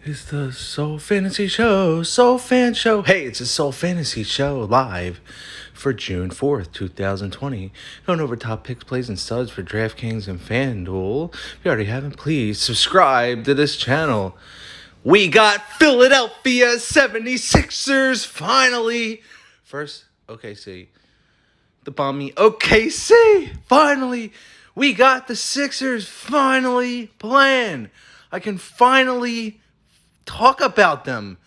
It's the Soul Fantasy Show, Soul Fan Show. Hey, it's a Soul Fantasy Show live for June 4th, 2020. Going over top picks, plays, and studs for Draftkings and Fanduel. If you already haven't, please subscribe to this channel. We got Philadelphia 76ers finally. First, OKC. The Bommy OKC. Finally. We got the Sixers finally playing. I can finally talk about them.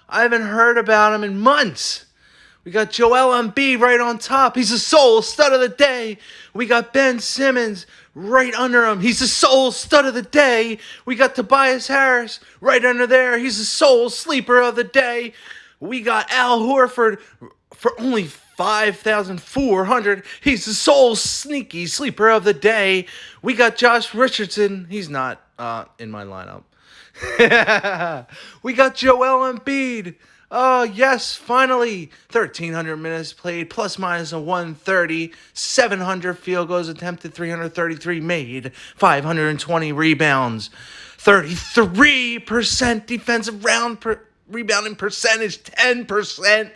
I haven't heard about them in months. We got Joel Embiid right on top. He's the sole stud of the day. We got Ben Simmons right under him. He's the sole stud of the day. We got Tobias Harris right under there. He's the sole sleeper of the day. We got Al Horford for only 5,400. He's the sole sneaky sleeper of the day. We got Josh Richardson. He's not in my lineup. We got Joel Embiid. Oh, yes, finally. 1,300 minutes played, plus minus a 130. 700 field goals attempted, 333 made. 520 rebounds. 33% defensive rebounding percentage. 10%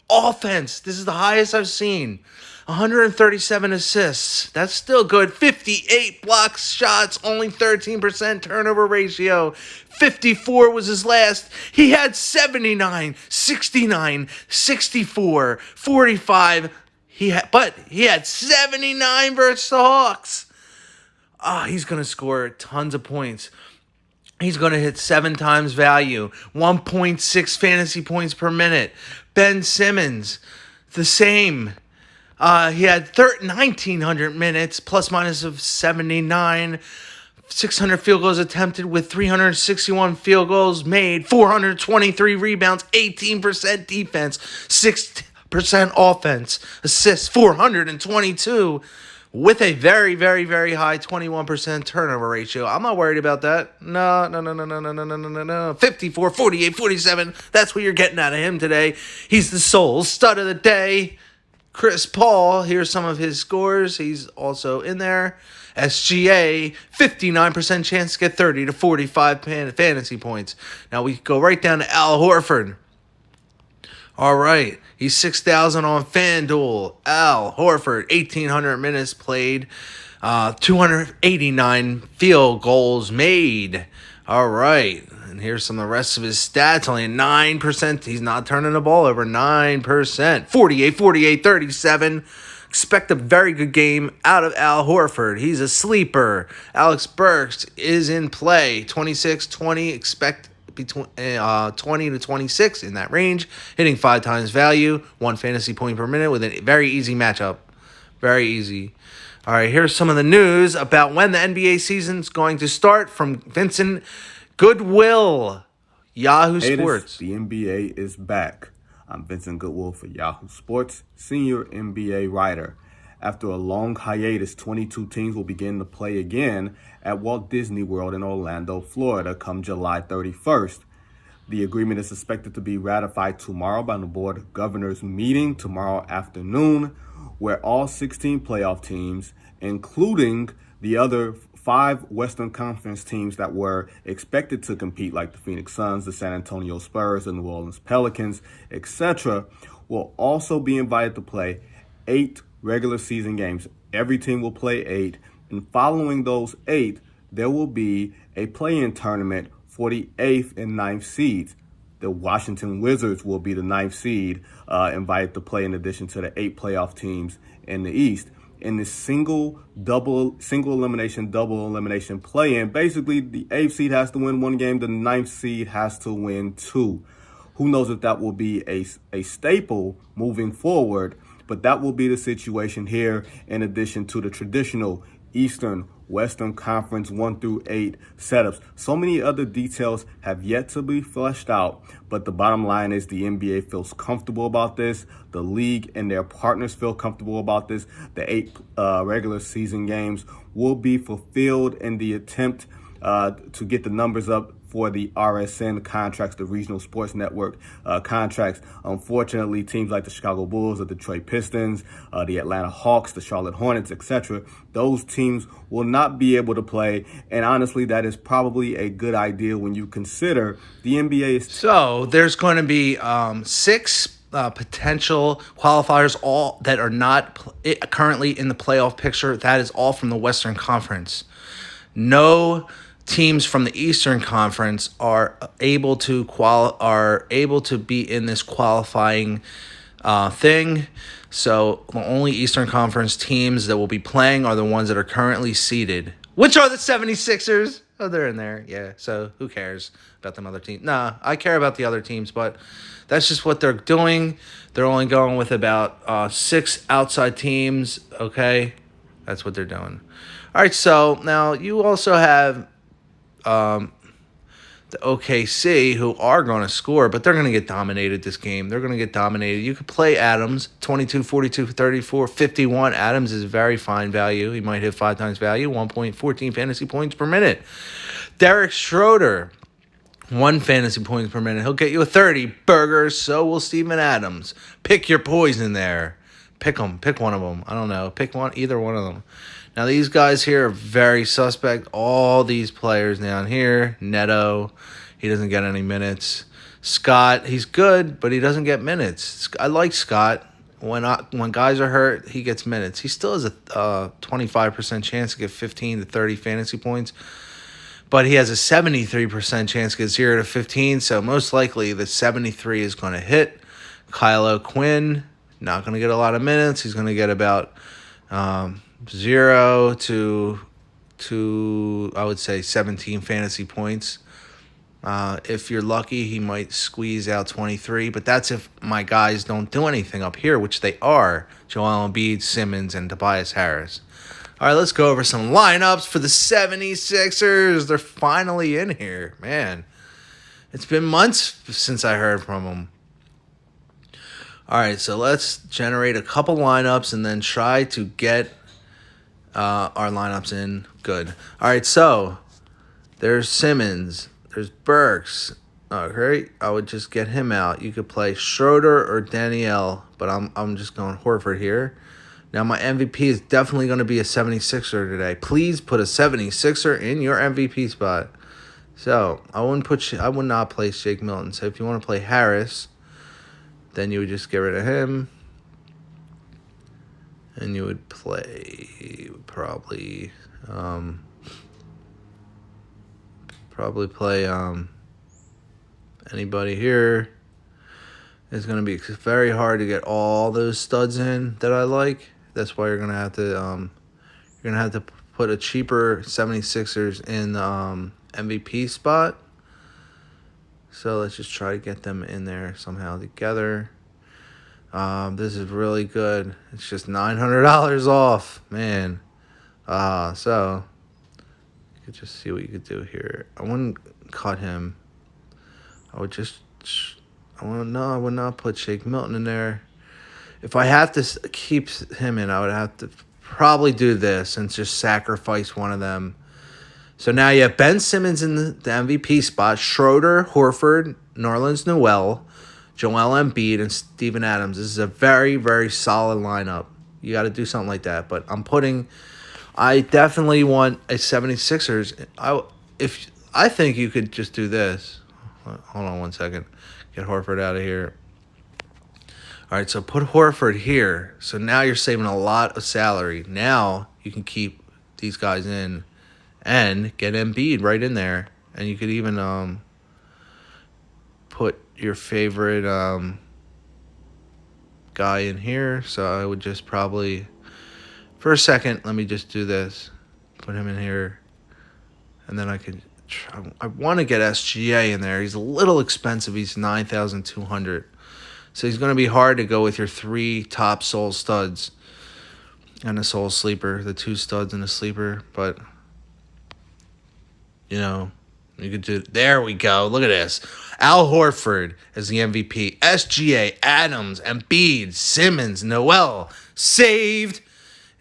offense. This is the highest I've seen. 137 assists. That's still good. 58 block shots, only 13% turnover ratio. 54 was his last. He had 79, 69, 64, 45. But he had 79 versus the Hawks. He's going to score tons of points. He's going to hit 7 times value, 1.6 fantasy points per minute. Ben Simmons, the same. He had 1,900 minutes, plus minus of 79, 600 field goals attempted with 361 field goals made, 423 rebounds, 18% defense, 6% offense, assists, 422, with a very, very, very high 21% turnover ratio. I'm not worried about that. No. 54, 48, 47. That's what you're getting out of him today. He's the sole stud of the day. Chris Paul, here's some of his scores. He's also in there. SGA, 59% chance to get 30 to 45 fantasy points. Now we go right down to Al Horford. All right, he's 6,000 on FanDuel. Al Horford, 1,800 minutes played, 289 field goals made. All right, and here's some of the rest of his stats. Only 9%. He's not turning the ball over. 9%. 48, 48, 37. Expect a very good game out of Al Horford. He's a sleeper. Alex Burks is in play. 26, 20. Expect between 20 to 26 in that range. Hitting 5 times value. 1 fantasy point per minute with a very easy matchup. Very easy. All right, here's some of the news about when the NBA season's going to start from Vincent Goodwill, Yahoo Sports. The NBA is back. I'm Vincent Goodwill for Yahoo Sports, senior NBA writer. After a long hiatus, 22 teams will begin to play again at Walt Disney World in Orlando, Florida, come July 31st. The agreement is expected to be ratified tomorrow by the Board of Governors meeting tomorrow afternoon, where all 16 playoff teams, including the other 5 Western Conference teams that were expected to compete, like the Phoenix Suns, the San Antonio Spurs, and New Orleans Pelicans, etc., will also be invited to play 8 regular season games. Every team will play 8, and following those 8, there will be a play-in tournament for the 8th and 9th seeds. The Washington Wizards will be the 9th seed, invited to play in addition to the 8 playoff teams in the East. In this single elimination, double elimination play-in, basically the 8th seed has to win 1 game, the 9th seed has to win 2. Who knows if that will be a staple moving forward, but that will be the situation here, in addition to the traditional Eastern Western Conference 1 through 8 setups. So many other details have yet to be fleshed out, but the bottom line is the NBA feels comfortable about this. The league and their partners feel comfortable about this. The 8 regular season games will be fulfilled in the attempt to get the numbers up for the RSN contracts, the regional sports network contracts. Unfortunately, teams like the Chicago Bulls, the Detroit Pistons, the Atlanta Hawks, the Charlotte Hornets, etc., those teams will not be able to play. And honestly, that is probably a good idea when you consider the NBA is... So there's going to be 6 potential qualifiers, all that are not currently in the playoff picture. That is all from the Western Conference. No teams from the Eastern Conference are able to be in this qualifying thing. So the only Eastern Conference teams that will be playing are the ones that are currently seeded, which are the 76ers. Oh, they're in there. Yeah, so who cares about them other teams? Nah, I care about the other teams, but that's just what they're doing. They're only going with about 6 outside teams, okay? That's what they're doing. All right, so now you also have the OKC, who are going to score, but they're going to get dominated this game. They're going to get dominated. You could play Adams, 22, 42, 34, 51. Adams is very fine value. He might hit 5 times value, 1.14 fantasy points per minute. Derek Schroeder, 1 fantasy points per minute. He'll get you a 30 burger. So will Steven Adams. Pick your poison there. Pick them. Pick one of them. I don't know. Pick one, either one of them. Now, these guys here are very suspect. All these players down here. Neto, he doesn't get any minutes. Scott, he's good, but he doesn't get minutes. I like Scott. When guys are hurt, he gets minutes. He still has a 25% chance to get 15 to 30 fantasy points. But he has a 73% chance to get 0 to 15, so most likely the 73 is going to hit. Kylo Quinn, not going to get a lot of minutes. He's going to get about 0 to I would say 17 fantasy points. If you're lucky, he might squeeze out 23, but that's if my guys don't do anything up here, which they are. Joel Embiid, Simmons, and Tobias Harris. All right, let's go over some lineups for the 76ers. They're finally in here. Man, it's been months since I heard from them. All right, so let's generate a couple lineups and then try to get our lineups in good. All right, so there's Simmons. There's Burks. Okay, I would just get him out. You could play Schroeder or Danielle, but I'm just going Horford here. Now, my MVP is definitely going to be a 76er today. Please put a 76er in your MVP spot. So, I would not play Shake Milton. So, if you want to play Harris, then you would just get rid of him. And you would probably play anybody here. It's going to be very hard to get all those studs in that I like. That's why you're gonna have to put a cheaper 76ers in the MVP spot. So let's just try to get them in there somehow together. This is really good. It's just $900 off, man. So you could just see what you could do here. I wouldn't cut him. I would not put Shake Milton in there. If I have to keep him in, I would have to probably do this and just sacrifice one of them. So now you have Ben Simmons in the MVP spot, Schroeder, Horford, Nerlens Noel, Joel Embiid, and Steven Adams. This is a very, very solid lineup. You got to do something like that. But I definitely want a 76ers. I think you could just do this. Hold on one second. Get Horford out of here. All right, so put Horford here. So now you're saving a lot of salary. Now you can keep these guys in and get Embiid right in there. And you could even put your favorite guy in here. So I would just probably, for a second, let me just do this. Put him in here. And then I want to get SGA in there. He's a little expensive. He's $9,200. So he's going to be hard to go with your 3 top soul studs and a soul sleeper, the 2 studs and a sleeper. But, you could do. There we go. Look at this. Al Horford is the MVP. SGA, Adams, Embiid, Simmons, Noel. Saved.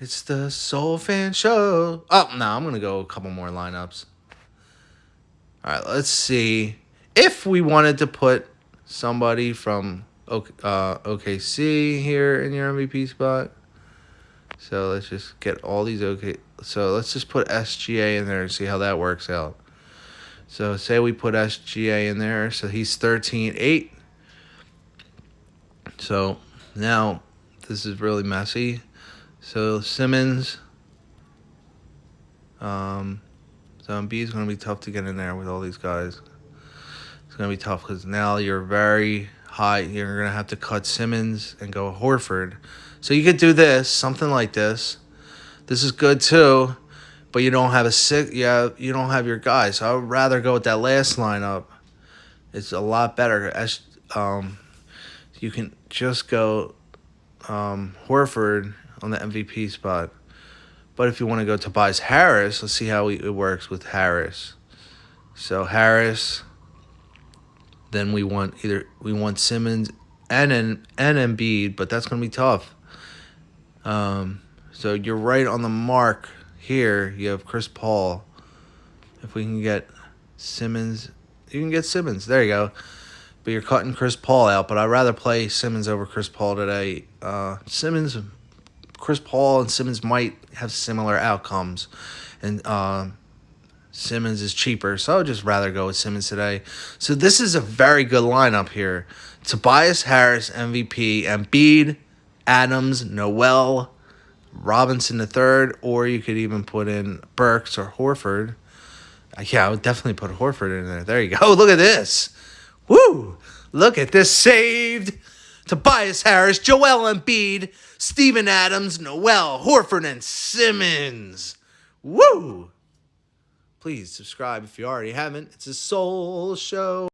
It's the Soul Fan Show. Oh, no, I'm going to go a couple more lineups. All right, let's see if we wanted to put somebody from OKC here in your MVP spot. So let's just get all these So let's just put SGA in there and see how that works out. So say we put SGA in there. So he's 13-8. So now this is really messy. So Simmons. So Embiid is going to be tough to get in there with all these guys. It's going to be tough because now you're very high. You're going to have to cut Simmons and go Horford. So you could do this, something like this. This is good too, but you don't have you don't have your guys. So I would rather go with that last lineup. It's a lot better. You can just go Horford on the MVP spot. But if you want to go Tobias Harris, let's see how it works with Harris. So Harris, then we want Simmons and Embiid, but that's going to be tough. So you're right on the mark here. You have Chris Paul. If we can get Simmons, you can get Simmons. There you go. But you're cutting Chris Paul out. But I'd rather play Simmons over Chris Paul today. Chris Paul and Simmons might have similar outcomes. And Simmons is cheaper, so I would just rather go with Simmons today. So this is a very good lineup here. Tobias Harris, MVP, Embiid, Adams, Noel, Robinson III, or you could even put in Burks or Horford. Yeah, I would definitely put Horford in there. There you go. Look at this. Woo! Look at this saved. Tobias Harris, Joel Embiid, Steven Adams, Noel, Horford, and Simmons. Woo! Please subscribe if you already haven't. It's a soul show.